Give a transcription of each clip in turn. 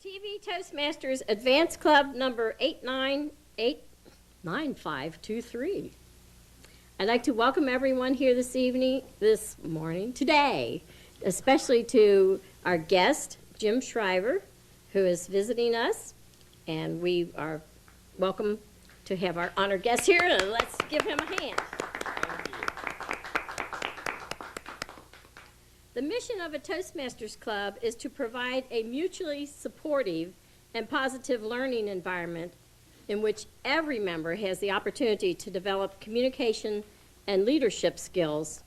TV Toastmasters Advanced Club number 8989523. I'd like to welcome everyone here this morning, today, especially to our guest, Jim Shriver, who is visiting us, and we are welcome to have our honored guest here, and let's give him a hand. The mission of a Toastmasters Club is to provide a mutually supportive and positive learning environment in which every member has the opportunity to develop communication and leadership skills,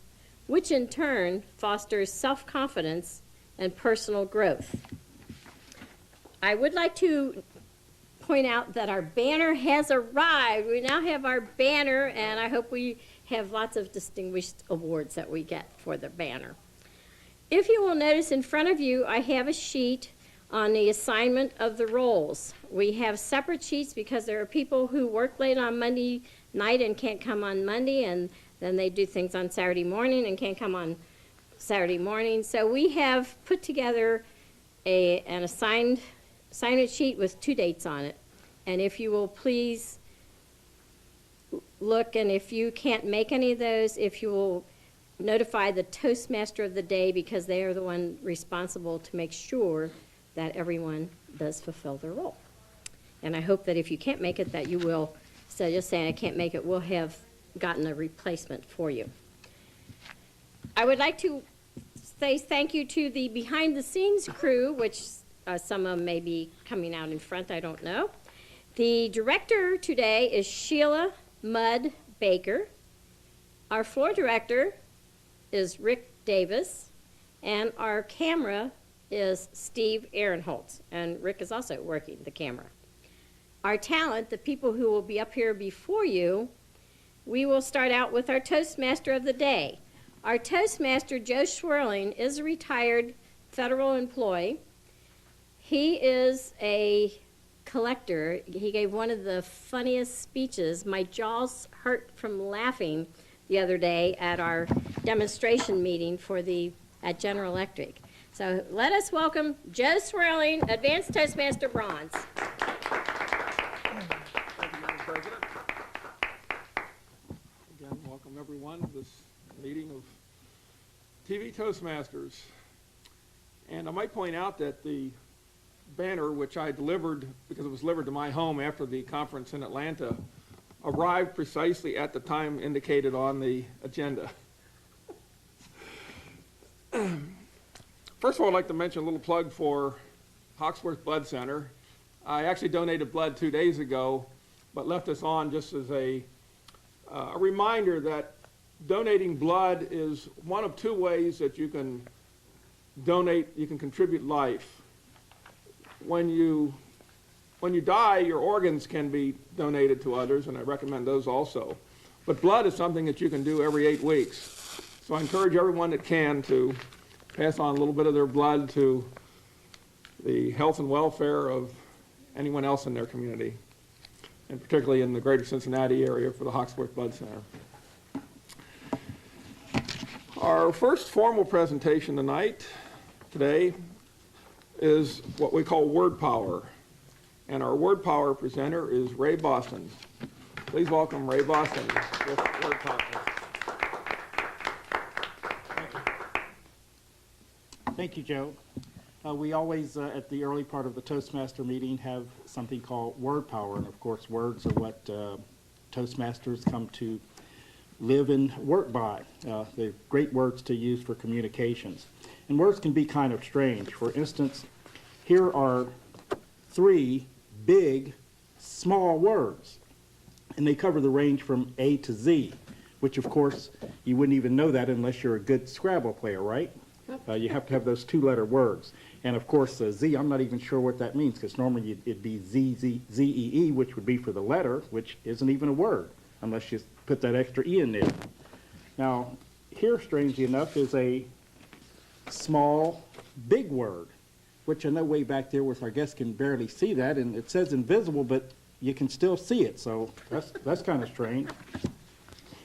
which in turn fosters self-confidence and personal growth. I would like to point out that our banner has arrived. We now have our banner, and I hope we have lots of distinguished awards that we get for the banner. If you will notice in front of you, I have a sheet on the assignment of the roles. We have separate sheets because there are people who work late on Monday night and can't come on Monday, and then they do things on Saturday morning and can't come on Saturday morning. So we have put together an assignment sheet with 2 dates on it. And if you will please look, and if you can't make any of those, if you will notify the Toastmaster of the day, because they are the one responsible to make sure that everyone does fulfill their role. And I hope that if you can't make it, that you will, instead of just saying I can't make it, we'll have gotten a replacement for you. I would like to say thank you to the behind-the-scenes crew, which some of them may be coming out in front, I don't know. The director today is Sheila Mudd Baker. Our floor director is Rick Davis, and our camera is Steve Ehrenholtz, and Rick is also working the camera. Our talent, the people who will be up here before you, we will start out with our Toastmaster of the day. Our Toastmaster, Joe Schwerling, is a retired federal employee. He is a collector. He gave one of the funniest speeches. My jaws hurt from laughing the other day at our demonstration meeting at General Electric. So let us welcome Joe Schwerling, Advanced Toastmaster Bronze. Thank you, Madam President. Again, welcome everyone to this meeting of TV Toastmasters. And I might point out that the banner, which I delivered because it was delivered to my home after the conference in Atlanta, arrived precisely at the time indicated on the agenda. First of all, I'd like to mention a little plug for Hawksworth Blood Center. I actually donated blood 2 days ago, but left this on just as a reminder that donating blood is one of 2 ways that you can donate, you can contribute life. When you die, your organs can be donated to others, and I recommend those also. But blood is something that you can do every 8 weeks. So I encourage everyone that can to pass on a little bit of their blood to the health and welfare of anyone else in their community, and particularly in the greater Cincinnati area for the Hawksworth Blood Center. Our first formal presentation today, is what we call word power. And our word power presenter is Ray Boston. Please welcome Ray Boston with word power. Thank you, Joe. We always, at the early part of the Toastmaster meeting, have something called word power. And of course, words are what Toastmasters come to live and work by. They're great words to use for communications. And words can be kind of strange. For instance, here are 3 big, small words. And they cover the range from A to Z, which of course, you wouldn't even know that unless you're a good Scrabble player, right? You have to have those 2-letter words. And of course, Z, I'm not even sure what that means, because normally it'd be Z-E-E, which would be for the letter, which isn't even a word, unless you put that extra E in there. Now, here, strangely enough, is a small, big word, which I know way back there with our guests can barely see that, and it says invisible, but you can still see it, so that's kind of strange.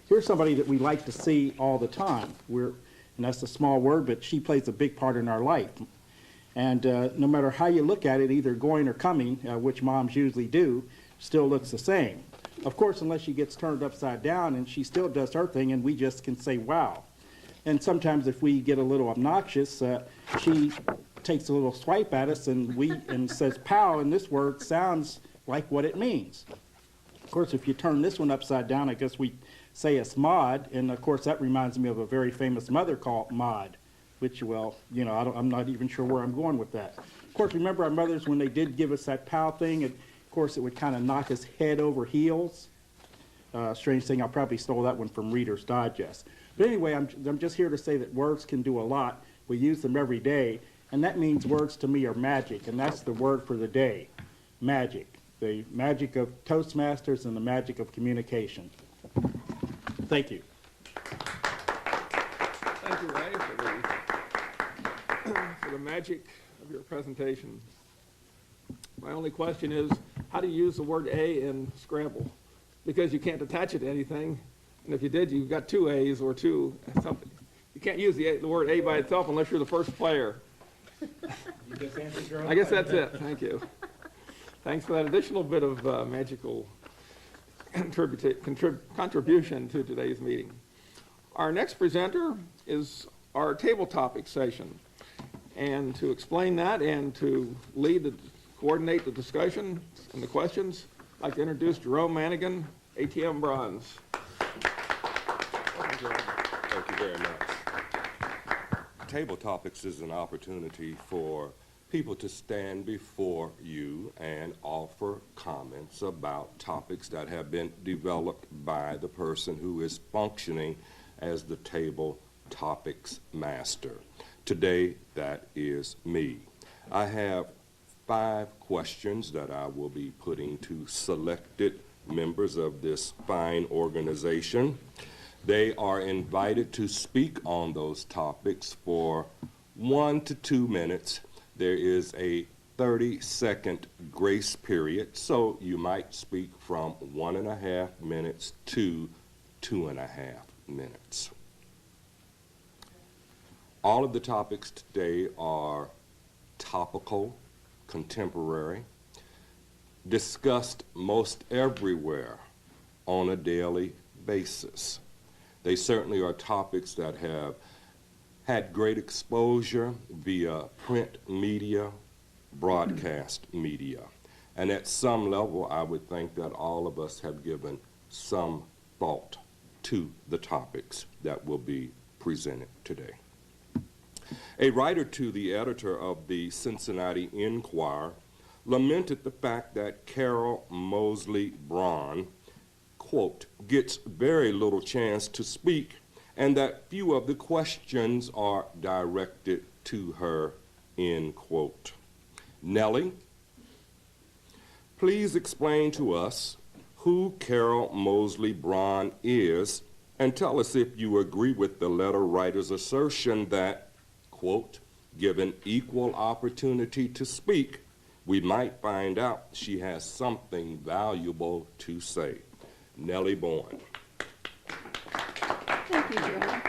Here's somebody that we like to see all the time. And that's a small word, but she plays a big part in our life. And no matter how you look at it, either going or coming, which moms usually do, still looks the same. Of course, unless she gets turned upside down and she still does her thing and we just can say, wow. And sometimes if we get a little obnoxious, she takes a little swipe at us and says, pow, and this word sounds like what it means. Of course, if you turn this one upside down, I guess we say it's Maud, and of course that reminds me of a very famous mother called Maud, which, well, you know, I'm not even sure where I'm going with that. Of course, remember our mothers when they did give us that pow thing, and of course it would kind of knock us head over heels. Strange thing, I probably stole that one from Reader's Digest. But anyway, I'm just here to say that words can do a lot. We use them every day, and that means words to me are magic, and that's the word for the day, magic. The magic of Toastmasters and the magic of communication. Thank you. Thank you, Ray, for the magic of your presentation. My only question is, how do you use the word A in Scrabble? Because you can't attach it to anything, and if you did, you've got two A's or two something. You can't use the word A by itself unless you're the first player. You just answered your own I guess question. that's it. Thank you. Thanks for that additional bit of magical contribution to today's meeting. Our next presenter is our Tabletopics session. And to explain that and to coordinate the discussion and the questions, I'd like to introduce Jerome Manigan, ATM Bronze. Thank you very much. Tabletopics is an opportunity for people to stand before you and offer comments about topics that have been developed by the person who is functioning as the table topics master. Today, that is me. I have 5 questions that I will be putting to selected members of this fine organization. They are invited to speak on those topics for 1 to 2 minutes. There is a 30-second grace period, so you might speak from 1.5 minutes to 2.5 minutes. All of the topics today are topical, contemporary, discussed most everywhere on a daily basis. They certainly are topics that have had great exposure via print media, broadcast media. And at some level, I would think that all of us have given some thought to the topics that will be presented today. A writer to the editor of the Cincinnati Enquirer lamented the fact that Carol Moseley Braun, quote, gets very little chance to speak and that few of the questions are directed to her, end quote. Nellie, please explain to us who Carol Moseley Braun is and tell us if you agree with the letter writer's assertion that, quote, given equal opportunity to speak, we might find out she has something valuable to say. Nellie Bourne. Thank you, Jerome.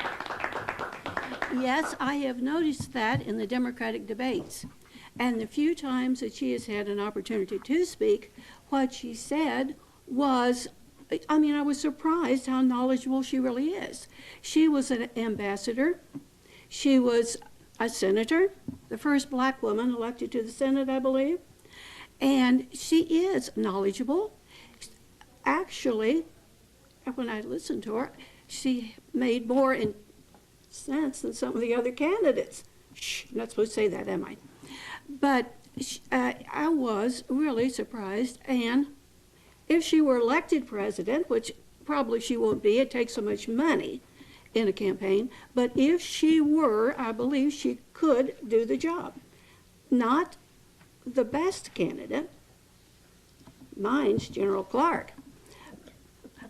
Yes, I have noticed that in the Democratic debates. And the few times that she has had an opportunity to speak, what she said was, I was surprised how knowledgeable she really is. She was an ambassador. She was a senator, the first black woman elected to the Senate, I believe. And she is knowledgeable. Actually, when I listened to her, she made more in sense than some of the other candidates. Shh, I'm not supposed to say that, am I? But I was really surprised, and if she were elected president, which probably she won't be, it takes so much money in a campaign, but if she were, I believe she could do the job. Not the best candidate, mine's General Clark,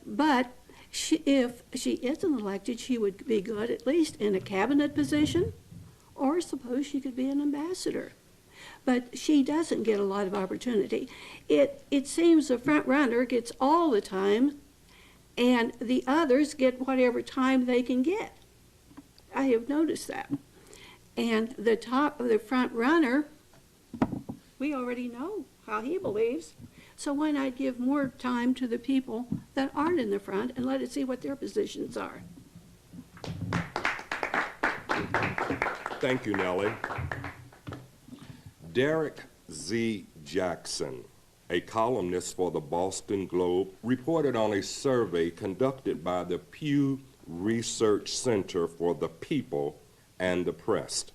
but if she isn't elected, she would be good at least in a cabinet position, or suppose she could be an ambassador. But she doesn't get a lot of opportunity. It seems the front runner gets all the time, and the others get whatever time they can get. I have noticed that. And the front runner We already know how he believes. So why not give more time to the people that aren't in the front and let it see what their positions are? Thank you, Nellie. Derek Z. Jackson, a columnist for the Boston Globe, reported on a survey conducted by the Pew Research Center for the People and the Press,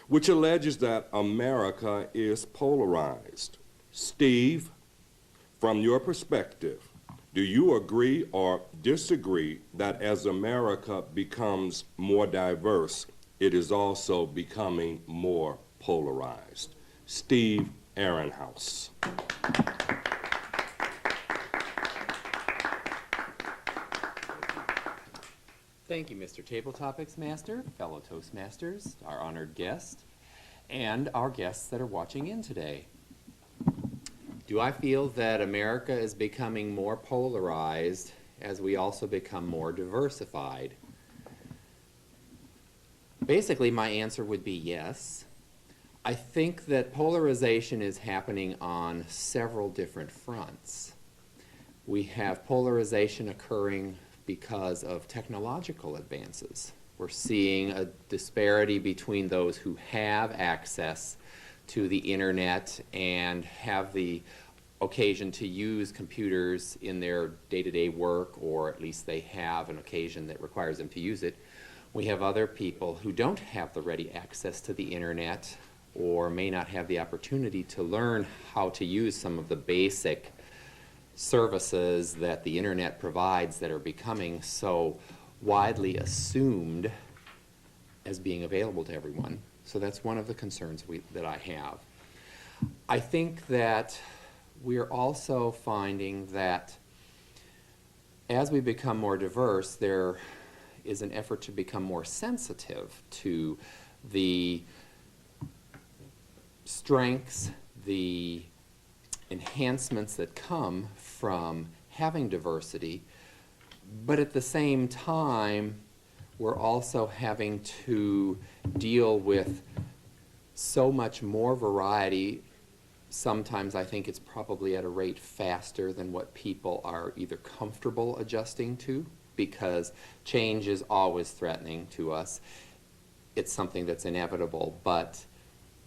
which alleges that America is polarized. Steve, from your perspective, do you agree or disagree that as America becomes more diverse, it is also becoming more polarized? Steve Ehrenhaus. Thank you, Mr. Tabletopics Master, fellow Toastmasters, our honored guest, and our guests that are watching in today. Do I feel that America is becoming more polarized as we also become more diversified? Basically, my answer would be yes. I think that polarization is happening on several different fronts. We have polarization occurring because of technological advances. We're seeing a disparity between those who have access to the internet and have the occasion to use computers in their day-to-day work, or at least they have an occasion that requires them to use it. We have other people who don't have the ready access to the internet or may not have the opportunity to learn how to use some of the basic services that the internet provides that are becoming so widely assumed as being available to everyone. So that's one of the concerns that I have. I think that we're also finding that as we become more diverse, there is an effort to become more sensitive to the strengths, the enhancements that come from having diversity, but at the same time, we're also having to deal with so much more variety. Sometimes I think it's probably at a rate faster than what people are either comfortable adjusting to, because change is always threatening to us. It's something that's inevitable, but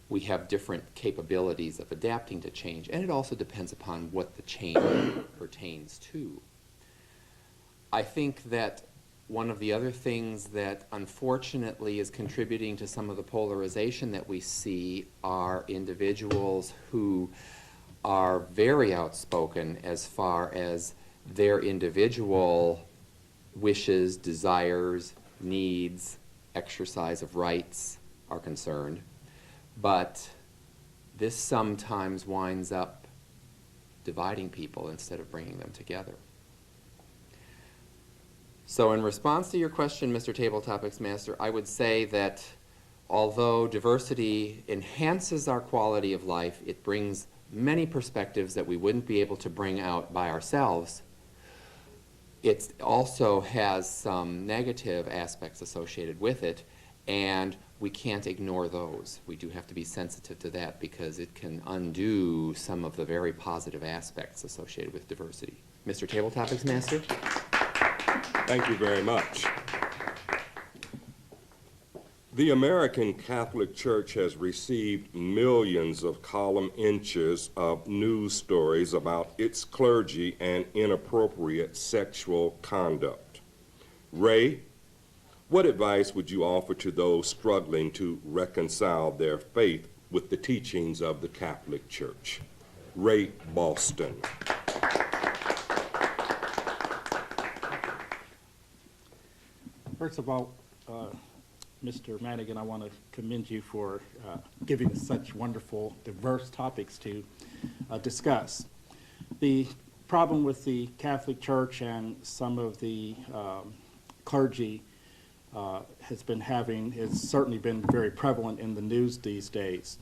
we have different capabilities of adapting to change, and it also depends upon what the change pertains to. I think that one of the other things that unfortunately is contributing to some of the polarization that we see are individuals who are very outspoken as far as their individual wishes, desires, needs, exercise of rights are concerned. But this sometimes winds up dividing people instead of bringing them together. So in response to your question, Mr. Tabletopics Master, I would say that although diversity enhances our quality of life, it brings many perspectives that we wouldn't be able to bring out by ourselves. It also has some negative aspects associated with it, and we can't ignore those. We do have to be sensitive to that because it can undo some of the very positive aspects associated with diversity. Mr. Tabletopics Master? Thank you very much. The American Catholic Church has received millions of column inches of news stories about its clergy and inappropriate sexual conduct. Ray, what advice would you offer to those struggling to reconcile their faith with the teachings of the Catholic Church? Ray Boston. First of all, Mr. Manigan, I want to commend you for giving us such wonderful, diverse topics to discuss. The problem with the Catholic Church and some of the clergy has certainly been very prevalent in the news these days.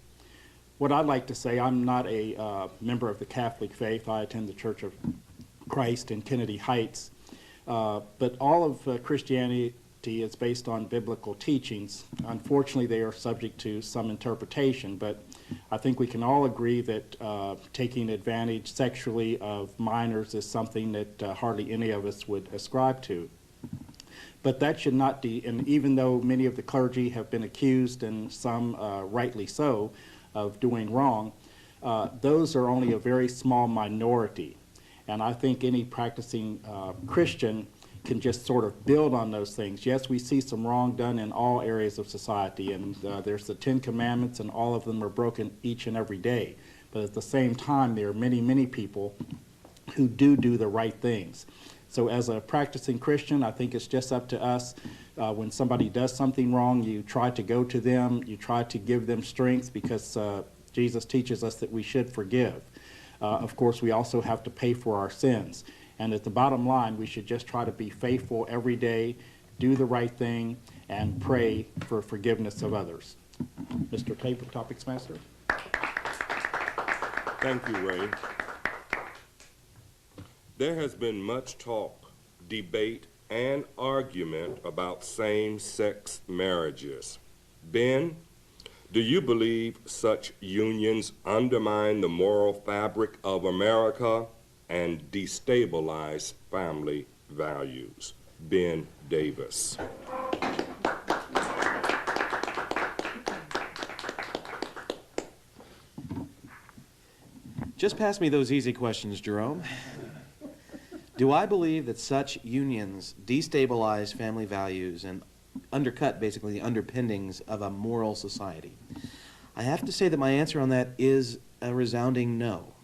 What I'd like to say, I'm not a member of the Catholic faith. I attend the Church of Christ in Kennedy Heights. But all of Christianity is based on biblical teachings. Unfortunately, they are subject to some interpretation, but I think we can all agree that taking advantage sexually of minors is something that hardly any of us would ascribe to. But that should not be, and even though many of the clergy have been accused, and some rightly so, of doing wrong, those are only a very small minority. And I think any practicing Christian can just sort of build on those things. Yes, we see some wrong done in all areas of society, and there's the 10 Commandments, and all of them are broken each and every day. But at the same time, there are many, many people who do the right things. So as a practicing Christian, I think it's just up to us. When somebody does something wrong, you try to go to them, you try to give them strength, because Jesus teaches us that we should forgive. Of course, we also have to pay for our sins. And at the bottom line, we should just try to be faithful every day, do the right thing, and pray for forgiveness of others. Mr. Tabletopics Master. Thank you, Ray. There has been much talk, debate, and argument about same-sex marriages. Ben, do you believe such unions undermine the moral fabric of America and destabilize family values? Ben Davis. Just pass me those easy questions, Jerome. Do I believe that such unions destabilize family values and undercut basically the underpinnings of a moral society? I have to say that my answer on that is a resounding no.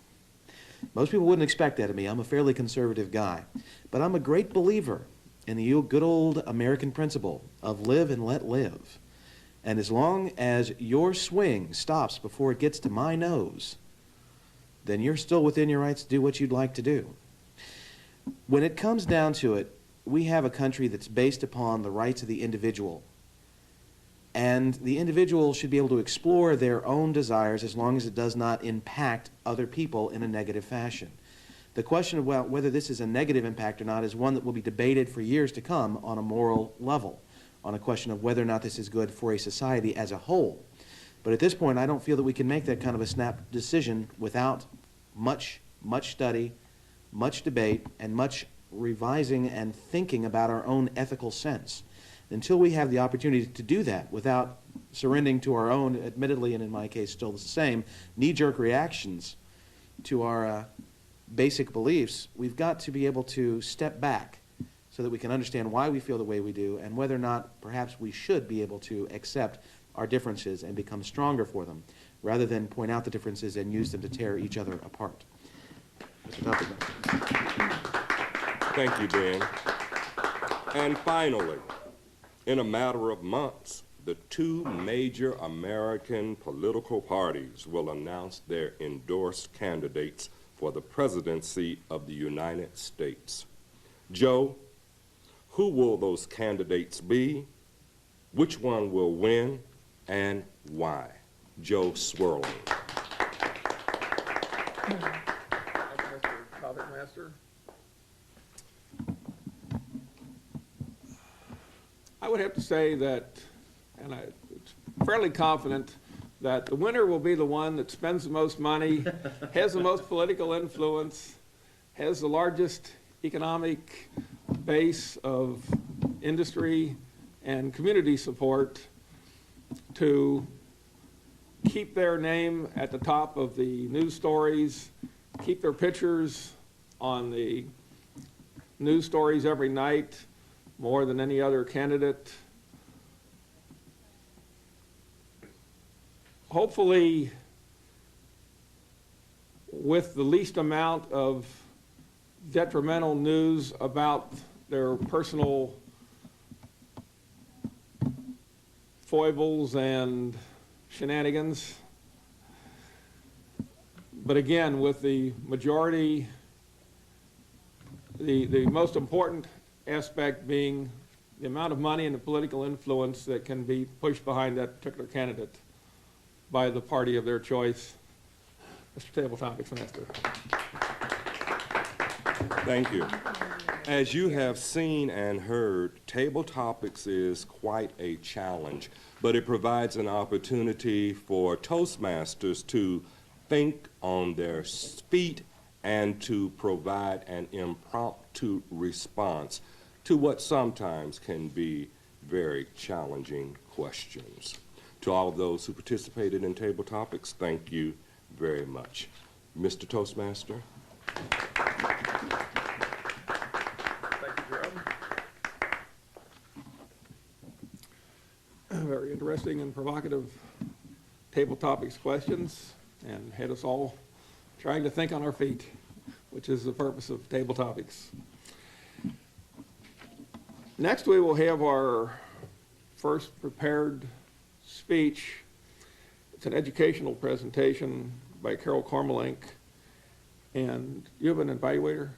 Most people wouldn't expect that of me. I'm a fairly conservative guy. But I'm a great believer in the good old American principle of live and let live. And as long as your swing stops before it gets to my nose, then you're still within your rights to do what you'd like to do. When it comes down to it, we have a country that's based upon the rights of the individual. And the individual should be able to explore their own desires as long as it does not impact other people in a negative fashion. The question of whether this is a negative impact or not is one that will be debated for years to come on a moral level, on a question of whether or not this is good for a society as a whole. But at this point, I don't feel that we can make that kind of a snap decision without much study, much debate, and much revising and thinking about our own ethical sense. Until we have the opportunity to do that without surrendering to our own, admittedly, and in my case still the same, knee-jerk reactions to our basic beliefs, we've got to be able to step back so that we can understand why we feel the way we do and whether or not perhaps we should be able to accept our differences and become stronger for them, rather than point out the differences and use them to tear each other apart. Thank you, Ben. And finally, in a matter of months, the two major American political parties will announce their endorsed candidates for the presidency of the United States. Joe, who will those candidates be? Which one will win, and why? Joe Schwerling. Mr. Toastmaster. I would have to say that, and I'm fairly confident, that the winner will be the one that spends the most money, has the most political influence, has the largest economic base of industry and community support to keep their name at the top of the news stories, keep their pictures on the news stories every night, more than any other candidate. Hopefully, with the least amount of detrimental news about their personal foibles and shenanigans. But again, with the majority, the most important aspect being the amount of money and the political influence that can be pushed behind that particular candidate by the party of their choice. Mr. Tabletopics Master. Thank you. As you have seen and heard, Tabletopics is quite a challenge, but it provides an opportunity for Toastmasters to think on their feet and to provide an impromptu response to what sometimes can be very challenging questions. To all of those who participated in Tabletopics, thank you very much. Mr. Toastmaster? Thank you, Jerome. Very interesting and provocative table topics questions, and had us all trying to think on our feet, which is the purpose of table topics. Next, we will have our first prepared speech. It's an educational presentation by Kormelink, and you have an evaluator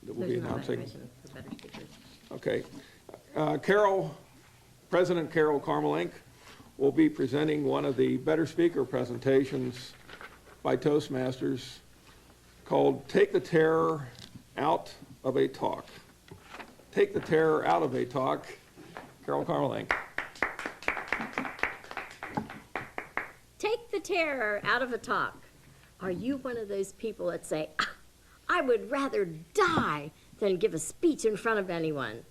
that will be announcing. Okay. President Carol Kormelink will be presenting one of the better speaker presentations by Toastmasters called Take the Terror Out of a Talk. Take the Terror Out of a Talk, Carol Kormelink. Take the terror out of a talk. Are you one of those people that say, I would rather die than give a speech in front of anyone?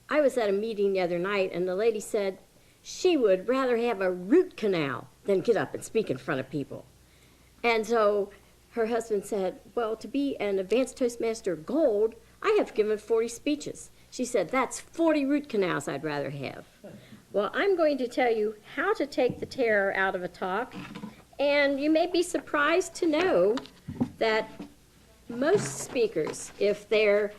I was at a meeting the other night, and the lady said she would rather have a root canal than get up and speak in front of people. And so her husband said, well, to be an advanced Toastmaster Gold, I have given 40 speeches. She said, that's 40 root canals I'd rather have. Well, I'm going to tell you how to take the terror out of a talk, and you may be surprised to know that most speakers, if they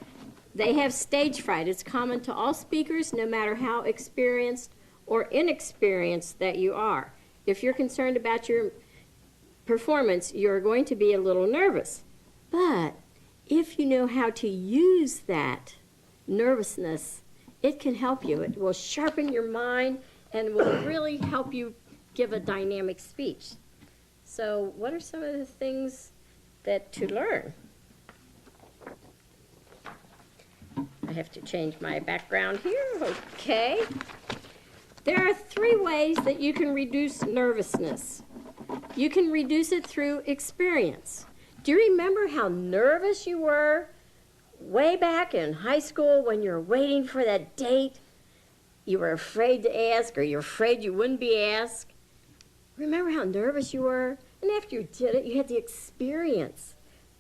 have stage fright. It's common to all speakers, no matter how experienced or inexperienced that you are. If you're concerned about your performance, you're going to be a little nervous. But if you know how to use that nervousness, it can help you. It will sharpen your mind and will really help you give a dynamic speech. So what are some of the things to learn? I have to change my background here. Okay. There are 3 ways that you can reduce nervousness. You can reduce it through experience. Do you remember how nervous you were way back in high school when you were waiting for that date? You were afraid to ask, or you were afraid you wouldn't be asked. Remember how nervous you were? And after you did it, you had the experience.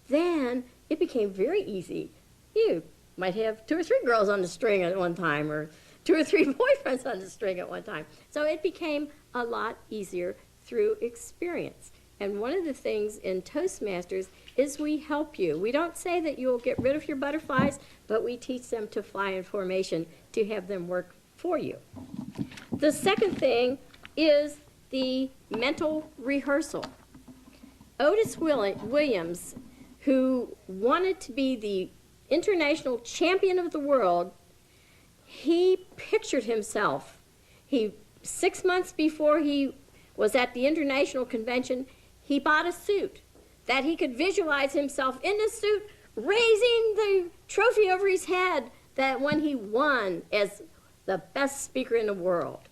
Then it became very easy. You might have 2 or 3 girls on the string at one time, or 2 or 3 boyfriends on the string at one time. So it became a lot easier through experience. And one of the things in Toastmasters is we help you. We don't say that you'll get rid of your butterflies, but we teach them to fly in formation to have them work for you. The second thing is the mental rehearsal. Otis Williams, who wanted to be the international champion of the world, he pictured himself. 6 months before he was at the international convention, he bought a suit that he could visualize himself in the suit raising the trophy over his head that when he won as the best speaker in the world.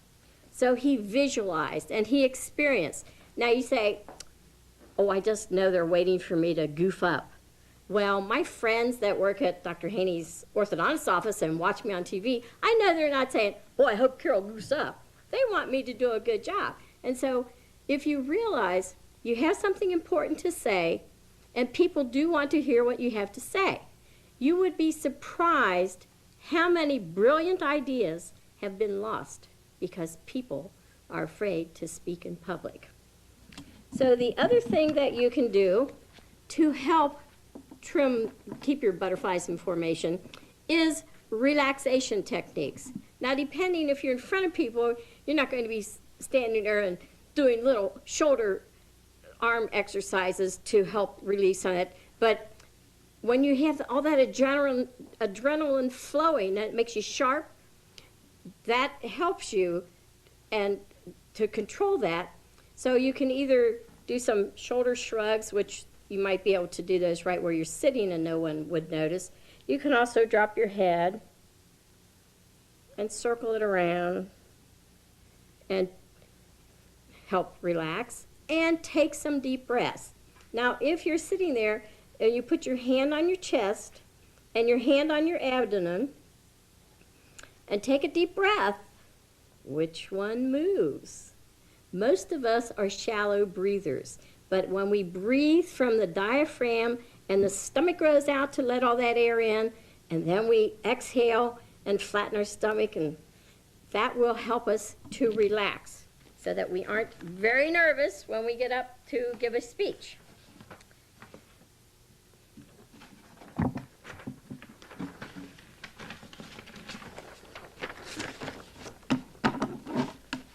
So he visualized and he experienced. Now you say, oh, I just know they're waiting for me to goof up. Well, my friends that work at Dr. Haney's orthodontist office and watch me on TV, I know they're not saying, boy, I hope Carol goofs up. They want me to do a good job. And so if you realize you have something important to say, and people do want to hear what you have to say, you would be surprised how many brilliant ideas have been lost because people are afraid to speak in public. So the other thing that you can do to help keep your butterflies in formation is relaxation techniques. Now, depending if you're in front of people, you're not going to be standing there and doing little shoulder arm exercises to help release on it. But when you have all that adrenaline flowing, that makes you sharp, that helps you and to control that. So you can either do some shoulder shrugs, which you might be able to do those right where you're sitting and no one would notice. You can also drop your head and circle it around and help relax, and take some deep breaths. Now, if you're sitting there and you put your hand on your chest and your hand on your abdomen and take a deep breath, which one moves? Most of us are shallow breathers, but when we breathe from the diaphragm and the stomach grows out to let all that air in, and then we exhale and flatten our stomach, and that will help us to relax so that we aren't very nervous when we get up to give a speech.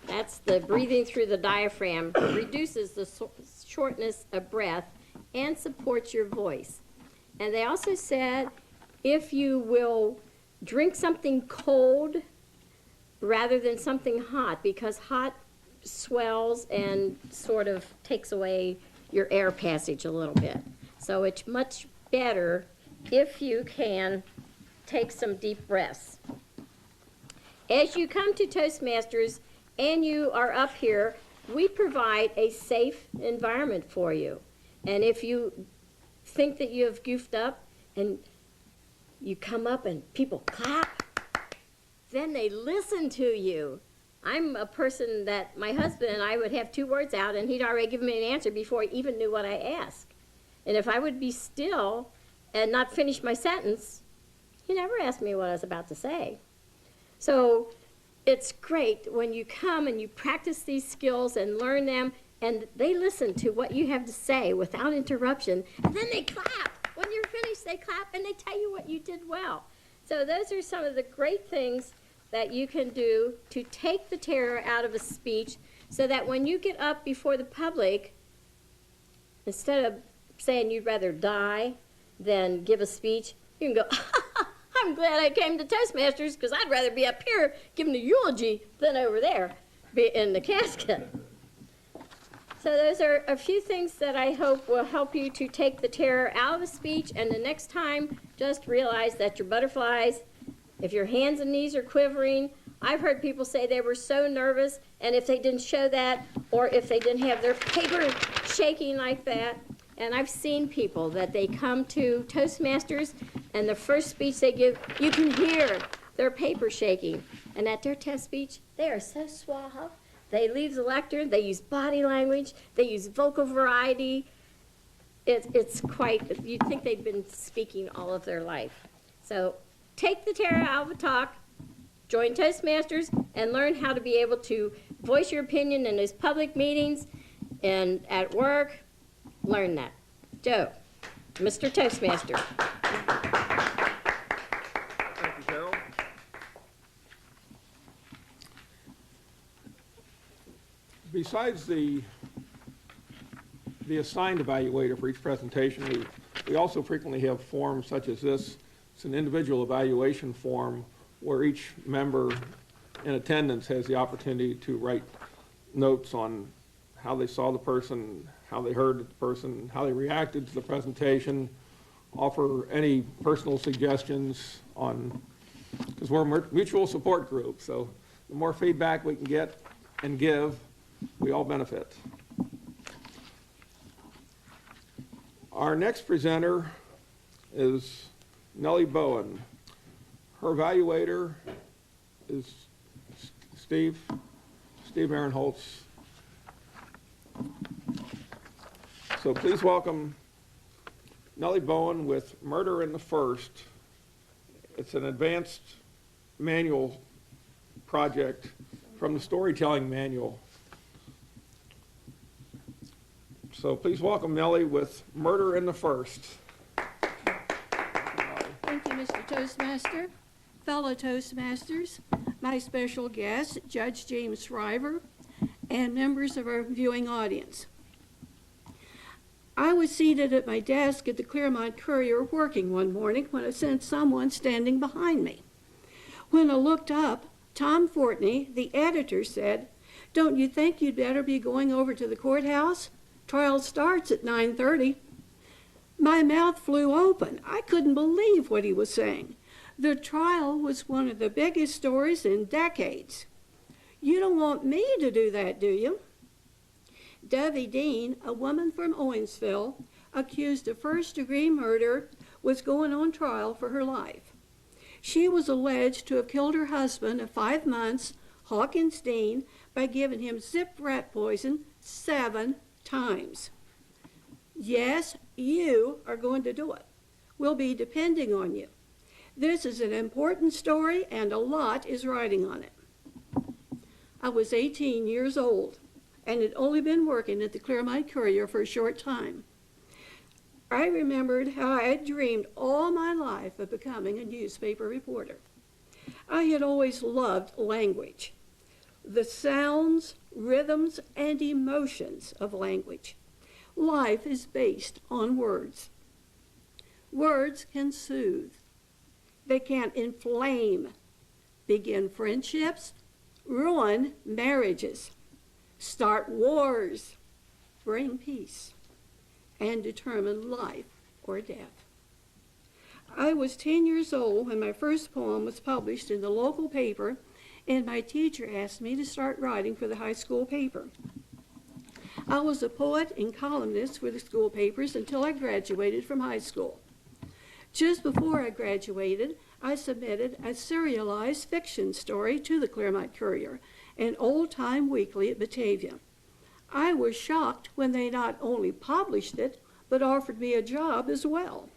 That's the breathing through the diaphragm, reduces the shortness of breath and supports your voice. And they also said if you will drink something cold rather than something hot, because hot swells and sort of takes away your air passage a little bit. So it's much better if you can take some deep breaths. As you come to Toastmasters and you are up here, we provide a safe environment for you. And if you think that you have goofed up and you come up and people clap, then they listen to you. I'm a person that my husband and I would have 2 words out and he'd already given me an answer before he even knew what I asked. And if I would be still and not finish my sentence, he never asked me what I was about to say. So it's great when you come and you practice these skills and learn them, and they listen to what you have to say without interruption, and then they clap. When you're finished, they clap and they tell you what you did well. So those are some of the great things that you can do to take the terror out of a speech, so that when you get up before the public, instead of saying you'd rather die than give a speech, you can go, I'm glad I came to Toastmasters because I'd rather be up here giving a eulogy than over there be in the casket. So those are a few things that I hope will help you to take the terror out of a speech, and the next time, just realize that your butterflies, if your hands and knees are quivering, I've heard people say they were so nervous, and if they didn't show that, or if they didn't have their paper shaking like that, and I've seen people that they come to Toastmasters, and the first speech they give, you can hear their paper shaking, and at their test speech, they are so suave. They leave the lectern, they use body language, they use vocal variety. It's quite, you'd think they've been speaking all of their life. So take the terror out of a talk, join Toastmasters, and learn how to be able to voice your opinion in those public meetings and at work. Learn that. Joe, Mr. Toastmaster. Thank you, Carol. Besides the assigned evaluator for each presentation, we also frequently have forms such as this. It's an individual evaluation form where each member in attendance has the opportunity to write notes on how they saw the person, how they heard the person, how they reacted to the presentation, offer any personal suggestions on, because we're a mutual support group, so the more feedback we can get and give, we all benefit. Our next presenter is Nellie Bowen. Her evaluator is Steve Aaronholtz. So please welcome Nellie Bowen with Murder in the First. It's an advanced manual project from the storytelling manual. So please welcome Nellie with Murder in the First. Thank you, Mr. Toastmaster. Fellow Toastmasters, my special guest, Judge James Shriver, and members of our viewing audience. I was seated at my desk at the Claremont Courier working one morning when I sensed someone standing behind me. When I looked up, Tom Fortney, the editor, said, "Don't you think you'd better be going over to the courthouse? Trial starts at 9:30. My mouth flew open. I couldn't believe what he was saying. The trial was one of the biggest stories in decades. You don't want me to do that, do you? Dovey Dean, a woman from Owensville, accused of first-degree murder, was going on trial for her life. She was alleged to have killed her husband of 5 months, Hawkins Dean, by giving him zip rat poison 7 times. Yes, you are going to do it. We'll be depending on you. This is an important story, and a lot is riding on it. I was 18 years old and had only been working at the Clear-Eyed Courier for a short time. I remembered how I had dreamed all my life of becoming a newspaper reporter. I had always loved language, the sounds, rhythms, and emotions of language. Life is based on words. Words can soothe. They can inflame, begin friendships, ruin marriages, start wars, bring peace, and determine life or death. I was 10 years old when my first poem was published in the local paper, and my teacher asked me to start writing for the high school paper. I was a poet and columnist for the school papers until I graduated from high school. Just before I graduated, I submitted a serialized fiction story to the Clear-Eyed Courier, an old-time weekly at Batavia. I was shocked when they not only published it, but offered me a job as well.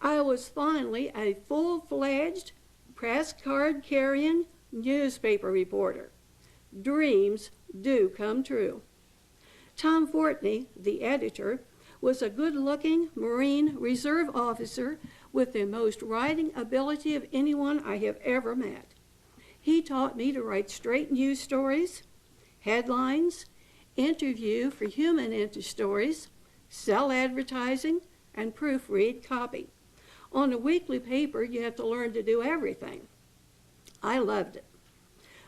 I was finally a full-fledged, press card-carrying newspaper reporter. Dreams do come true. Tom Fortney, the editor, was a good-looking Marine Reserve officer with the most writing ability of anyone I have ever met. He taught me to write straight news stories, headlines, interview for human interest stories, sell advertising, and proofread copy. On a weekly paper, you have to learn to do everything. I loved it.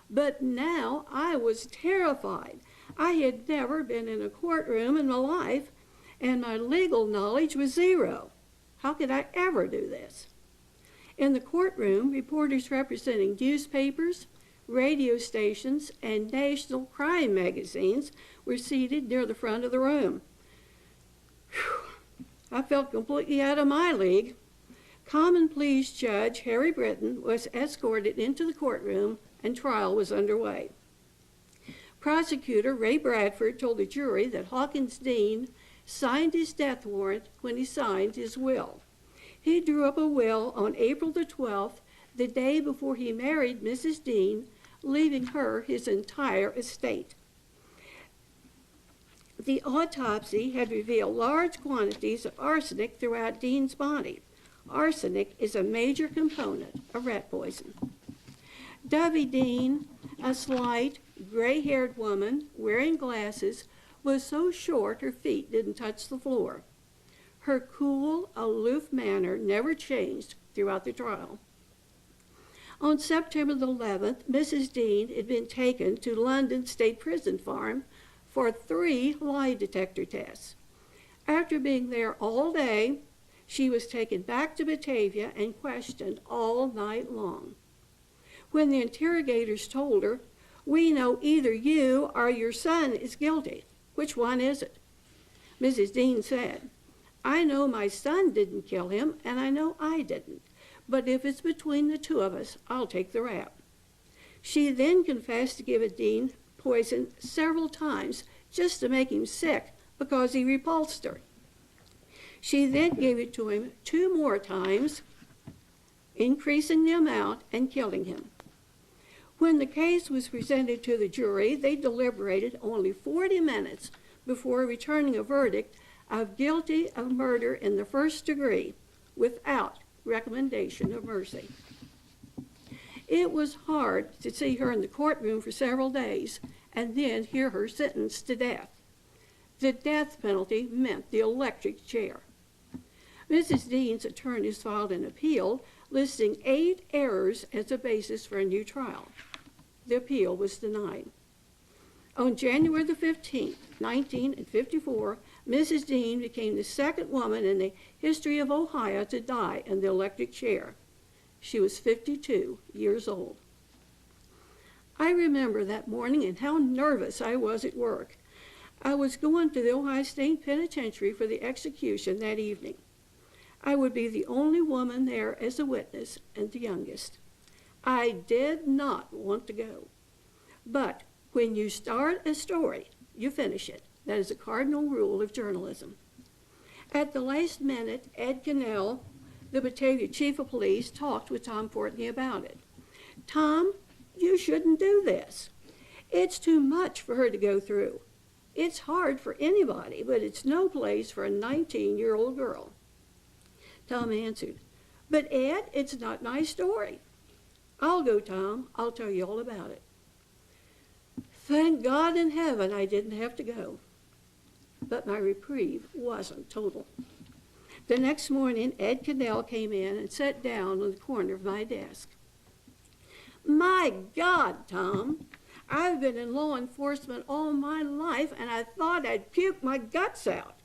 But now I was terrified. I had never been in a courtroom in my life, and my legal knowledge was zero. How could I ever do this? In the courtroom, reporters representing newspapers, radio stations, and national crime magazines were seated near the front of the room. Whew. I felt completely out of my league. Common Pleas Judge Harry Britton was escorted into the courtroom, and trial was underway. Prosecutor Ray Bradford told the jury that Hawkins Dean signed his death warrant when he signed his will. He drew up a will on April the 12th, the day before he married Mrs. Dean, leaving her his entire estate. The autopsy had revealed large quantities of arsenic throughout Dean's body. Arsenic is a major component of rat poison. Dovey Dean, a slight, gray-haired woman wearing glasses, was so short her feet didn't touch the floor. Her cool, aloof manner never changed throughout the trial. On September the 11th, Mrs. Dean had been taken to London State Prison Farm for 3 lie detector tests. After being there all day, she was taken back to Batavia and questioned all night long. When the interrogators told her, "We know either you or your son is guilty. Which one is it?" Mrs. Dean said, "I know my son didn't kill him, and I know I didn't. But if it's between the two of us, I'll take the rap." She then confessed to giving Dean poison several times just to make him sick because he repulsed her. She then gave it to him 2 more times, increasing the amount and killing him. When the case was presented to the jury, they deliberated only 40 minutes before returning a verdict of guilty of murder in the 1st degree without recommendation of mercy. It was hard to see her in the courtroom for several days and then hear her sentenced to death. The death penalty meant the electric chair. Mrs. Dean's attorneys filed an appeal listing 8 errors as a basis for a new trial. The appeal was denied. On January the 15th, 1954, Mrs. Dean became the second woman in the history of Ohio to die in the electric chair. She was 52 years old. I remember that morning and how nervous I was at work. I was going to the Ohio State Penitentiary for the execution that evening. I would be the only woman there as a witness and the youngest. I did not want to go. But when you start a story, you finish it. That is a cardinal rule of journalism. At the last minute, Ed Cannell, the Batavia chief of police, talked with Tom Fortney about it. Tom, you shouldn't do this. It's too much for her to go through. It's hard for anybody, but it's no place for a 19-year-old girl. Tom answered, but Ed, it's not my story. I'll go, Tom. I'll tell you all about it. Thank God in heaven I didn't have to go. But my reprieve wasn't total. The next morning, Ed Cannell came in and sat down on the corner of my desk. My God, Tom, I've been in law enforcement all my life, and I thought I'd puke my guts out.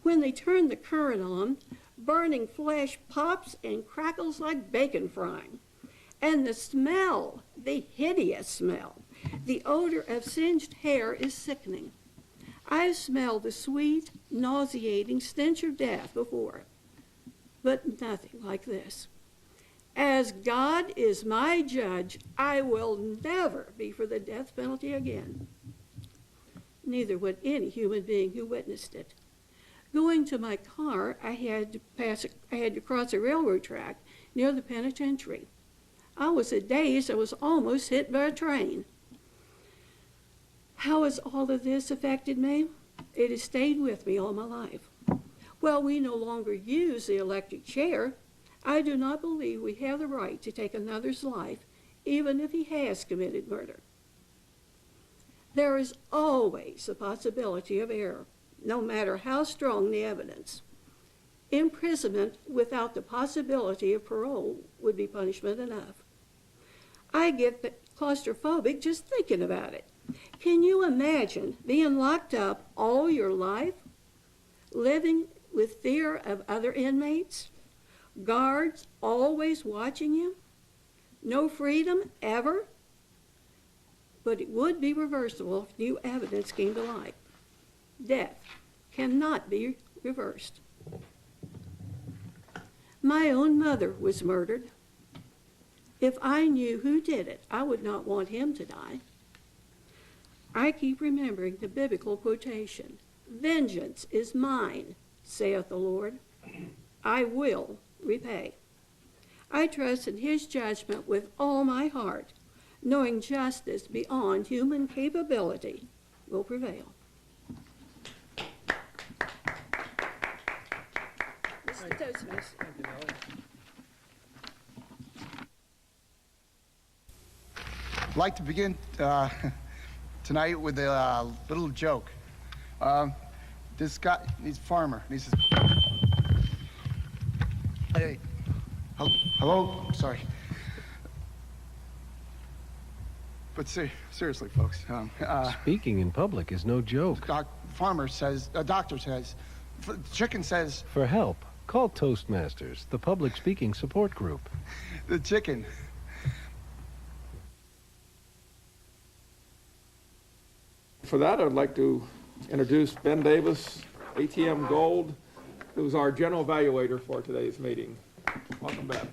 When they turn the current on, burning flesh pops and crackles like bacon frying. And the smell, the hideous smell, the odor of singed hair is sickening. I've smelled the sweet, nauseating stench of death before, but nothing like this. As God is my judge, I will never be for the death penalty again. Neither would any human being who witnessed it. Going to my car, I had to cross a railroad track near the penitentiary. I was so dazed I was almost hit by a train. How has all of this affected me? It has stayed with me all my life. Well, we no longer use the electric chair. I do not believe we have the right to take another's life, even if he has committed murder. There is always the possibility of error, no matter how strong the evidence. Imprisonment without the possibility of parole would be punishment enough. I get claustrophobic just thinking about it. Can you imagine being locked up all your life, living with fear of other inmates, guards always watching you, no freedom ever? But it would be reversible if new evidence came to light. Death cannot be reversed. My own mother was murdered. If I knew who did it, I would not want him to die. I keep remembering the biblical quotation, "Vengeance is mine, saith the Lord. I will repay." I trust in his judgment with all my heart, knowing justice beyond human capability will prevail. Mr. Toastmaster. I'd like to begin tonight with a little joke. This guy, he's a farmer, and he says, "Hey, hello, sorry." But seriously, folks, speaking in public is no joke. Doctor says, chicken says, For help, call Toastmasters, the public speaking support group. the chicken. For that, I'd like to introduce Ben Davis, ATM Gold, who's our general evaluator for today's meeting. Welcome, Ben.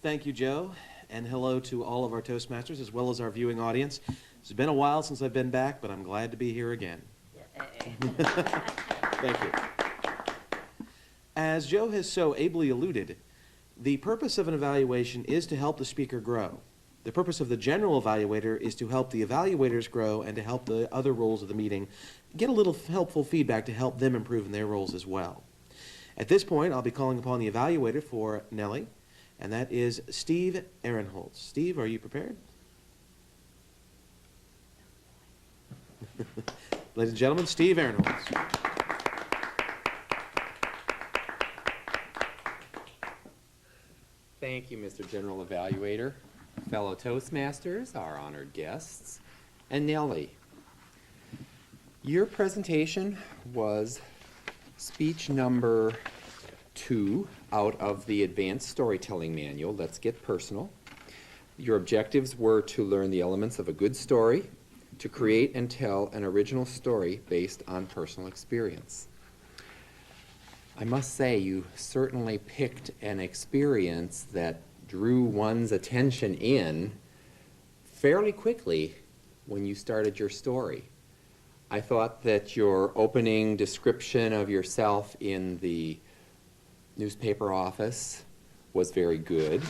Thank you, Joe, and hello to all of our Toastmasters as well as our viewing audience. It's been a while since I've been back, but I'm glad to be here again. Thank you. As Joe has so ably alluded, the purpose of an evaluation is to help the speaker grow. The purpose of the general evaluator is to help the evaluators grow and to help the other roles of the meeting get a little helpful feedback to help them improve in their roles as well. At this point, I'll be calling upon the evaluator for Nellie, and that is Steve Ehrenholz. Steve, are you prepared? Ladies and gentlemen, Steve Ehrenholz. Thank you, Mr. General Evaluator, fellow Toastmasters, our honored guests, and Nellie. Your presentation was speech number 2 out of the Advanced Storytelling Manual, Let's Get Personal. Your objectives were to learn the elements of a good story, to create and tell an original story based on personal experience. I must say, you certainly picked an experience that drew one's attention in fairly quickly when you started your story. I thought that your opening description of yourself in the newspaper office was very good.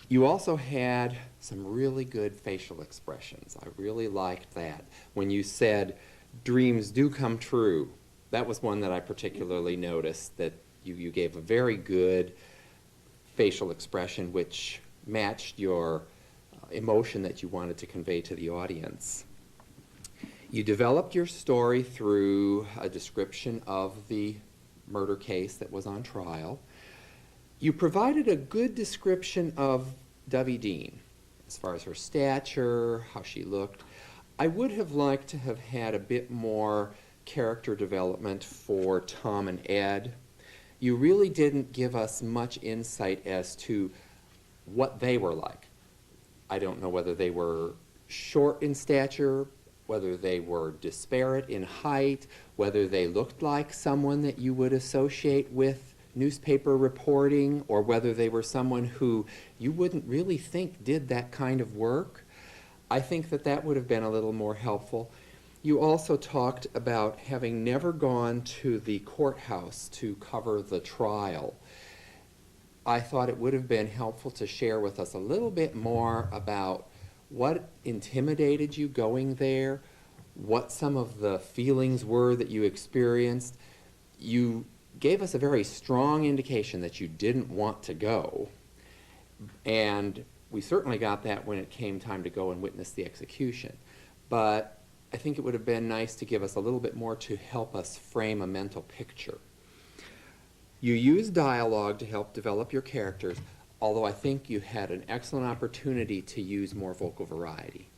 You also had some really good facial expressions. I really liked that. When you said, dreams do come true, that was one that I particularly noticed, that you gave a very good facial expression which matched your emotion that you wanted to convey to the audience. You developed your story through a description of the murder case that was on trial. You provided a good description of Dovey Dean, as far as her stature, how she looked. I would have liked to have had a bit more character development for Tom and Ed. You really didn't give us much insight as to what they were like. I don't know whether they were short in stature, whether they were disparate in height, whether they looked like someone that you would associate with newspaper reporting, or whether they were someone who you wouldn't really think did that kind of work. I think that that would have been a little more helpful. You also talked about having never gone to the courthouse to cover the trial. I thought it would have been helpful to share with us a little bit more about what intimidated you going there, what some of the feelings were that you experienced. You gave us a very strong indication that you didn't want to go, and we certainly got that when it came time to go and witness the execution. But I think it would have been nice to give us a little bit more to help us frame a mental picture. You used dialogue to help develop your characters, although I think you had an excellent opportunity to use more vocal variety.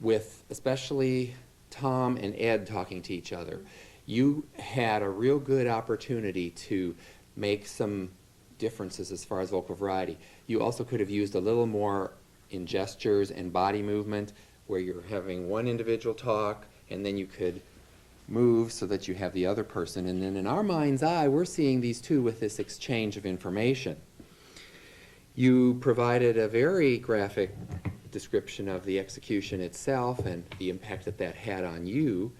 With especially Tom and Ed talking to each other, you had a real good opportunity to make some differences as far as vocal variety. You also could have used a little more in gestures and body movement, where you're having one individual talk, and then you could move so that you have the other person, and then in our mind's eye, we're seeing these two with this exchange of information. You provided a very graphic description of the execution itself and the impact that that had on you.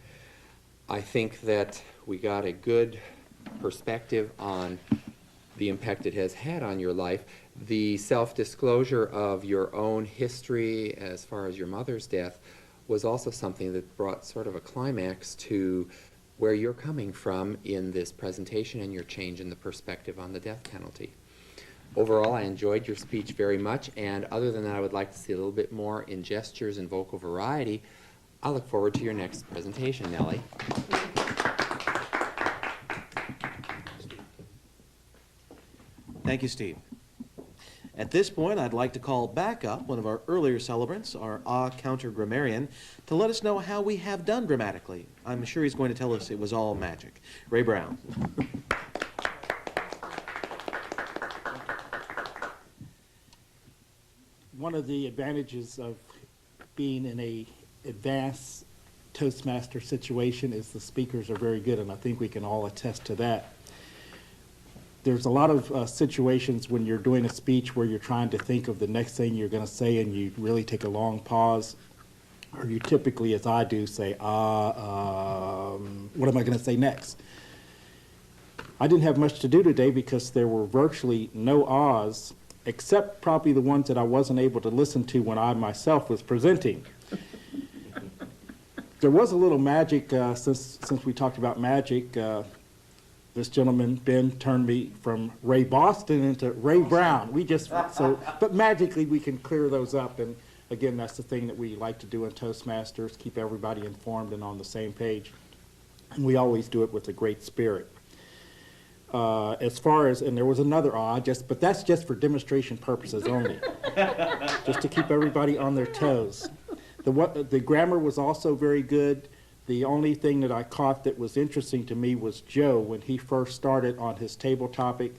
I think that we got a good perspective on the impact it has had on your life. The self-disclosure of your own history as far as your mother's death was also something that brought sort of a climax to where you're coming from in this presentation and your change in the perspective on the death penalty. Overall, I enjoyed your speech very much, and other than that, I would like to see a little bit more in gestures and vocal variety. I look forward to your next presentation, Nellie. Thank you, Steve. At this point, I'd like to call back up one of our earlier celebrants, our counter grammarian, to let us know how we have done grammatically. I'm sure he's going to tell us it was all magic. Ray Brown. One of the advantages of being in a advanced Toastmaster situation is the speakers are very good, and I think we can all attest to that. There's a lot of situations when you're doing a speech where you're trying to think of the next thing you're going to say, and you really take a long pause, or you typically, as I do, say, what am I going to say next? I didn't have much to do today because there were virtually no ahs, except probably the ones that I wasn't able to listen to when I myself was presenting. There was a little magic, since we talked about magic. This gentleman, Ben, turned me from Ray Boston into Ray Brown. But magically we can clear those up, and again, that's the thing that we like to do in Toastmasters, keep everybody informed and on the same page. And we always do it with a great spirit. As far as, and there was another but that's just for demonstration purposes only, just to keep everybody on their toes. The grammar was also very good. The only thing that I caught that was interesting to me was Joe, when he first started on his table topic,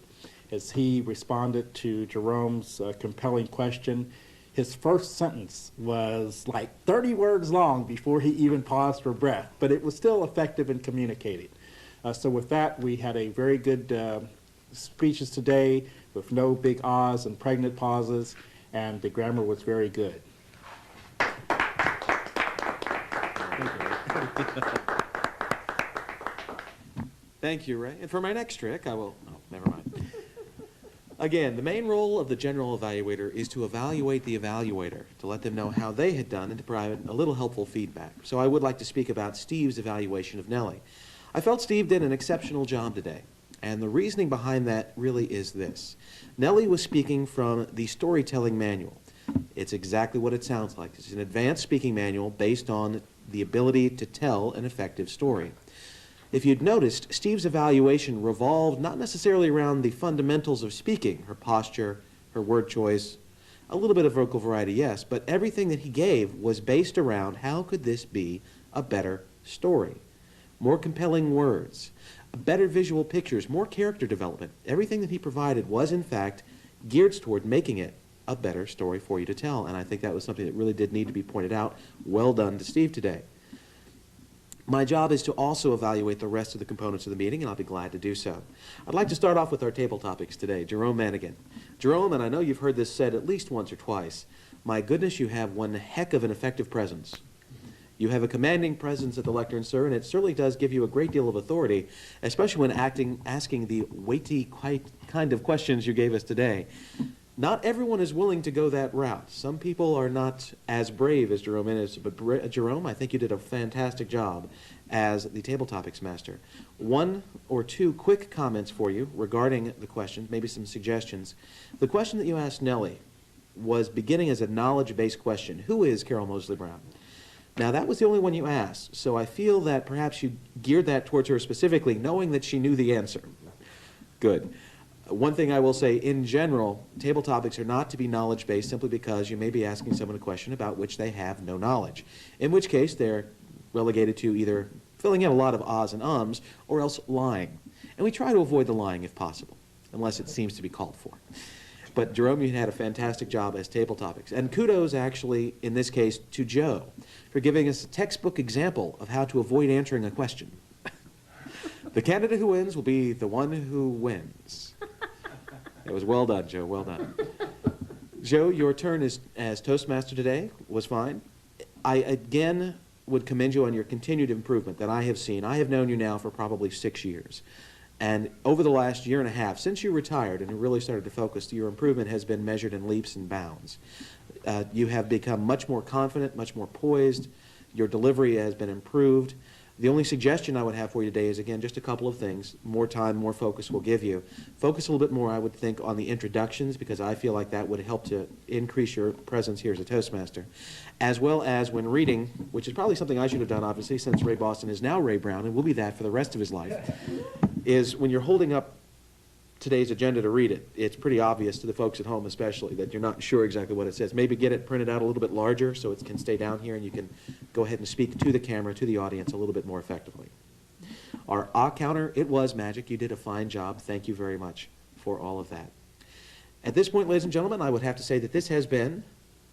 as he responded to Jerome's compelling question. His first sentence was like 30 words long before he even paused for breath, but it was still effective in communicating. So with that, we had a very good speeches today with no big ahs and pregnant pauses, and the grammar was very good. Thank you, Ray. And for my next trick, I will, oh, never mind. Again, the main role of the general evaluator is to evaluate the evaluator, to let them know how they had done and to provide a little helpful feedback. So I would like to speak about Steve's evaluation of Nellie. I felt Steve did an exceptional job today, and the reasoning behind that really is this. Nellie was speaking from the storytelling manual. It's exactly what it sounds like. It's an advanced speaking manual based on the ability to tell an effective story. If you'd noticed, Steve's evaluation revolved not necessarily around the fundamentals of speaking, her posture, her word choice, a little bit of vocal variety, yes, but everything that he gave was based around how could this be a better story. More compelling words, better visual pictures, more character development. Everything that he provided was, in fact, geared toward making it a better story for you to tell, and I think that was something that really did need to be pointed out. Well done to Steve today. My job is to also evaluate the rest of the components of the meeting, and I'll be glad to do so. I'd like to start off with our table topics today. Jerome Manigan. Jerome, and I know you've heard this said at least once or twice, my goodness, you have one heck of an effective presence. You have a commanding presence at the lectern, sir, and it certainly does give you a great deal of authority, especially when asking the weighty kind of questions you gave us today. Not everyone is willing to go that route. Some people are not as brave as Jerome is, but Jerome, I think you did a fantastic job as the Tabletopics master. One or two quick comments for you regarding the question, maybe some suggestions. The question that you asked Nellie was beginning as a knowledge-based question. Who is Carol Moseley Brown? Now, that was the only one you asked, so I feel that perhaps you geared that towards her specifically, knowing that she knew the answer. Good. One thing I will say, in general, table topics are not to be knowledge-based simply because you may be asking someone a question about which they have no knowledge, in which case they're relegated to either filling in a lot of ahs and ums or else lying. And we try to avoid the lying if possible, unless it seems to be called for. But Jerome, you had a fantastic job as table topics. And kudos, actually, in this case, to Joe for giving us a textbook example of how to avoid answering a question. The candidate who wins will be the one who wins. It was well done, Joe, well done. Joe, your turn as Toastmaster today was fine. I, again, would commend you on your continued improvement that I have seen. I have known you now for probably 6 years. And over the last year and a half, since you retired and really started to focus, your improvement has been measured in leaps and bounds. You have become much more confident, much more poised. Your delivery has been improved. The only suggestion I would have for you today is, again, just a couple of things. More time, more focus will give you. Focus a little bit more, I would think, on the introductions, because I feel like that would help to increase your presence here as a Toastmaster. As well as when reading, which is probably something I should have done, obviously, since Ray Boston is now Ray Brown and will be that for the rest of his life, is when you're holding up today's agenda to read it, it's pretty obvious to the folks at home especially that you're not sure exactly what it says. Maybe get it printed out a little bit larger so it can stay down here and you can go ahead and speak to the camera, to the audience a little bit more effectively. Our ah counter, it was magic. You did a fine job. Thank you very much for all of that. At this point, ladies and gentlemen, I would have to say that this has been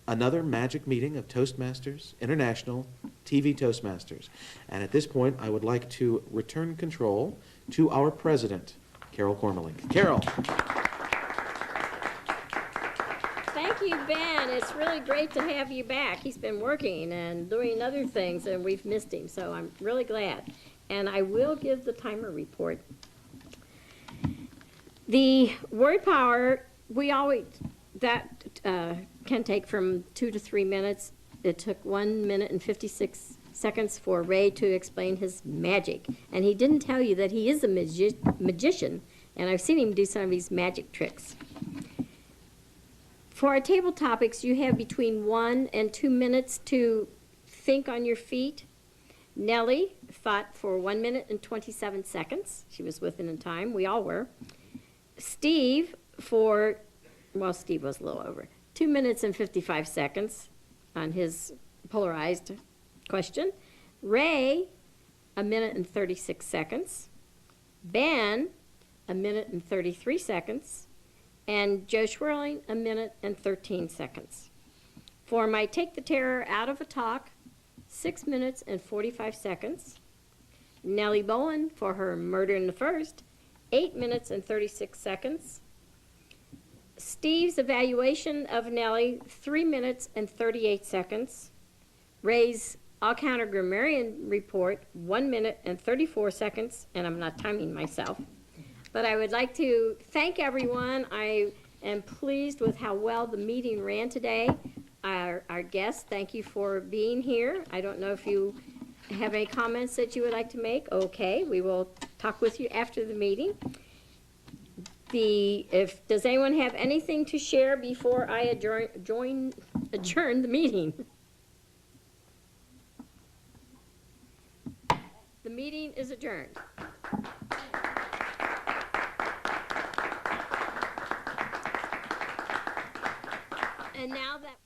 another magic meeting of Toastmasters International TV Toastmasters. And at this point, I would like to return control to our president, Carol Kormelink. Carol. Thank you, Ben. It's really great to have you back. He's been working and doing other things, and we've missed him, so I'm really glad. And I will give the timer report. The word power, that can take from 2 to 3 minutes. It took 1 minute and 56 seconds for Ray to explain his magic. And he didn't tell you that he is a magician, and I've seen him do some of these magic tricks. For our table topics, you have between 1 and 2 minutes to think on your feet. Nellie thought for 1 minute and 27 seconds. She was within time. We all were. Steve Steve was a little over. 2 minutes and 55 seconds on his polarized question. Ray, 1 minute and 36 seconds. Ben, 1 minute and 33 seconds. And Joe Schwerling, 1 minute and 13 seconds. For my Take the Terror Out of a Talk, 6 minutes and 45 seconds. Nellie Bowen for her Murder in the First, 8 minutes and 36 seconds. Steve's evaluation of Nellie, 3 minutes and 38 seconds. Ray's All-Counter Grammarian report, 1 minute and 34 seconds, and I'm not timing myself. But I would like to thank everyone. I am pleased with how well the meeting ran today. Our guests, thank you for being here. I don't know if you have any comments that you would like to make. Okay, we will talk with you after the meeting. Does anyone have anything to share before I adjourn the meeting? The meeting is adjourned. And now that